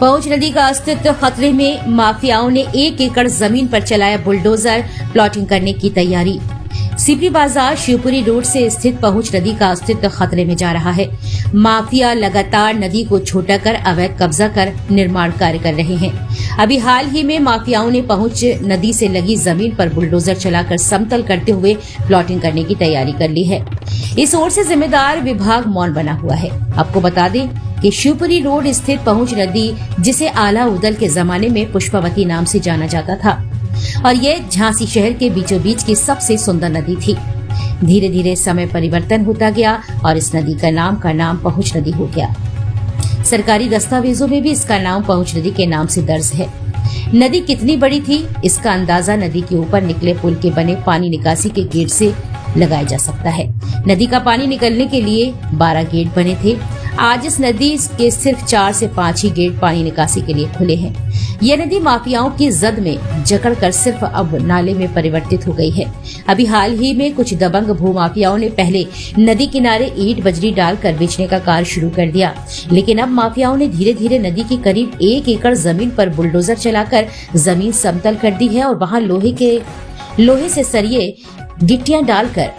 पहुंच नदी का अस्तित्व खतरे में, माफियाओं ने 1 एकड़ जमीन पर चलाया बुलडोजर, प्लॉटिंग करने की तैयारी। सिपरी बाजार शिवपुरी रोड से स्थित पहुंच नदी का अस्तित्व खतरे में जा रहा है। माफिया लगातार नदी को छोटा कर अवैध कब्जा कर निर्माण कार्य कर रहे हैं। अभी हाल ही में माफियाओं ने पहुंच नदी से लगी जमीन पर बुलडोजर चलाकर समतल करते हुए प्लॉटिंग करने की तैयारी कर ली है। इस ओर से जिम्मेदार विभाग मौन बना हुआ है। आपको बता दें कि शिवपुरी रोड स्थित पहुंच नदी, जिसे आला उदल के जमाने में पुष्पावती नाम से जाना जाता था और ये झांसी शहर के बीचों बीच की सबसे सुंदर नदी थी। धीरे धीरे समय परिवर्तन होता गया और इस नदी का नाम पहुंच नदी हो गया। सरकारी दस्तावेजों में भी इसका नाम पहुंच नदी के नाम से दर्ज है। नदी कितनी बड़ी थी, इसका अंदाजा नदी के ऊपर निकले पुल के बने पानी निकासी के गेट से लगाया जा सकता है। नदी का पानी निकलने के लिए 12 गेट बने थे। आज इस नदी के सिर्फ 4 से 5 ही गेट पानी निकासी के लिए खुले हैं। यह नदी माफियाओं की जद में जकड़कर सिर्फ अब नाले में परिवर्तित हो गई है। अभी हाल ही में कुछ दबंग भूमाफियाओं ने पहले नदी किनारे ईंट बजरी डालकर बेचने का कार्य शुरू कर दिया, लेकिन अब माफियाओं ने धीरे धीरे नदी की करीब 1 एकड़ जमीन पर बुलडोजर चलाकर जमीन समतल कर दी है और वहां लोहे से सरिये गिट्टियां डालकर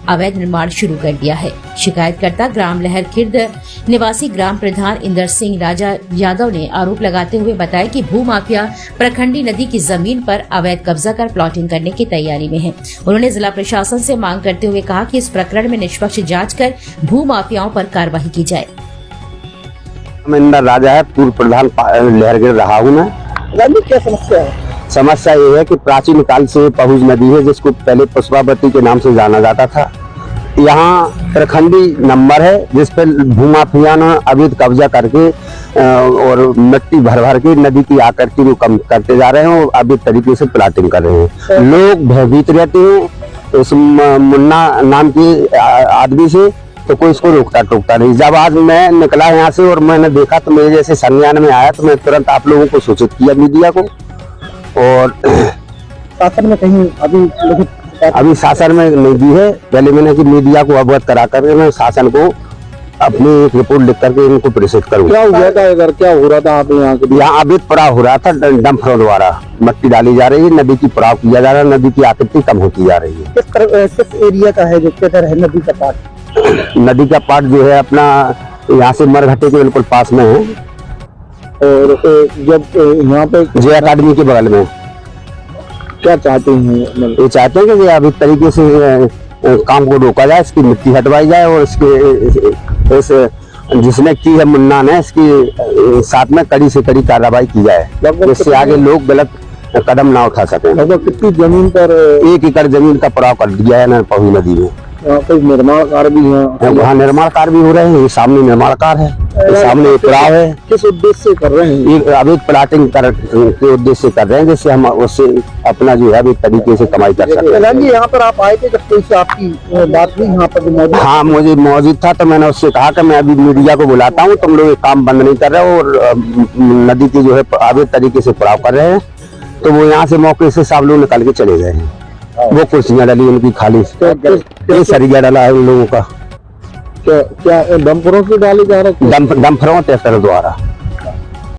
अवैध निर्माण शुरू कर दिया है। शिकायतकर्ता ग्राम लहर खिर्द निवासी ग्राम प्रधान इंदर सिंह राजा यादव ने आरोप लगाते हुए बताया कि भूमाफिया प्रखंडी नदी की जमीन पर अवैध कब्जा कर प्लॉटिंग करने की तैयारी में है। उन्होंने जिला प्रशासन से मांग करते हुए कहा कि इस प्रकरण में निष्पक्ष जांच कर भूमाफियाओं पर कार्रवाई की जाए। इंदर राजा है, पूर्व प्रधान लहर गिर रहा हूँ मैं। क्या समस्या है? समस्या ये है कि प्राचीन काल से पहुंच नदी है, जिसको पहले पुष्पावती के नाम से जाना जाता था। यहाँ प्रखंडी नंबर है, जिस पर भूमाफिया ने अवैध कब्जा करके और मिट्टी भर भर के नदी की आकृति को कम करते जा रहे हैं और अवैध तरीके से प्लाटिंग कर रहे हैं। लोग भयभीत रहते हैं उस मुन्ना नाम के आदमी से, तो कोई इसको रोकता टोकता नहीं। जब आज मैं निकला यहाँ से और मैंने देखा तो मेरे जैसे संज्ञान में आया, तो मैं तुरंत आप लोगों को सूचित किया, मीडिया को। और शासन में कहीं अभी शासन में नहीं दी है। पहले मैंने कि मीडिया को अवगत करा कर मैं शासन को अपनी एक रिपोर्ट लिख करके इनको प्रेषित करूँ। क्या हुआ था इधर, क्या हो रहा था? आप यहाँ अवैध पड़ाव हो रहा था, डंपरों द्वारा मट्टी डाली जा रही है, नदी की पड़ाव किया जा रहा है, नदी की आकृति कम होती जा रही है। किस एरिया का है जो किधर है नदी का पार्ट? नदी का पार्ट जो है अपना यहाँ से मरघट्टे के बिल्कुल पास में है और जब यहाँ पे जे अकादमी के बगल में। क्या चाहते हैं? ये चाहते हैं कि अभी तरीके से काम को रोका जाए, इसकी मिट्टी हटवाई जाए और इसके जिसने की है मुन्ना ने, इसकी साथ में कड़ी से कड़ी कार्रवाई की जाए, जिससे आगे लोग गलत कदम ना उठा सके। कितनी जमीन पर? 1 एकड़ जमीन का पड़ाव कर दिया है पहुंच नदी में। कोई निर्माण कार्य भी है वहाँ, निर्माण कार्य भी हो रहे हैं। ये सामने निर्माण कार्य है, ये सामने पड़ाव है। किस उद्देश्य से कर रहे हैं? ये अवैध प्लाटिंग के उद्देश्य से कर रहे हैं, जिससे हम उससे अपना जो है अभी तरीके से कमाई कर सकते हैं। यहाँ पर आप आए थे, जब कोई से आपकी बात हुई यहाँ पर मौजूद? हाँ, मुझे मौजूद था, तो मैंने उससे कहा कि मैं अभी मीडिया को बुलाता हूँ, तुम लोग काम बंद नहीं कर रहे हो और नदी की जो है अवैध तरीके से पड़ाव कर रहे हैं। तो वो यहाँ से मौके से सब लोग निकल के चले गए हैं। वो कुर्सियाँ डाली उनकी खाली, सरिया डाला है उन लोगों का। क्या डंपरों से डाली जा रही है? डंपरों ट्रैक्टर द्वारा।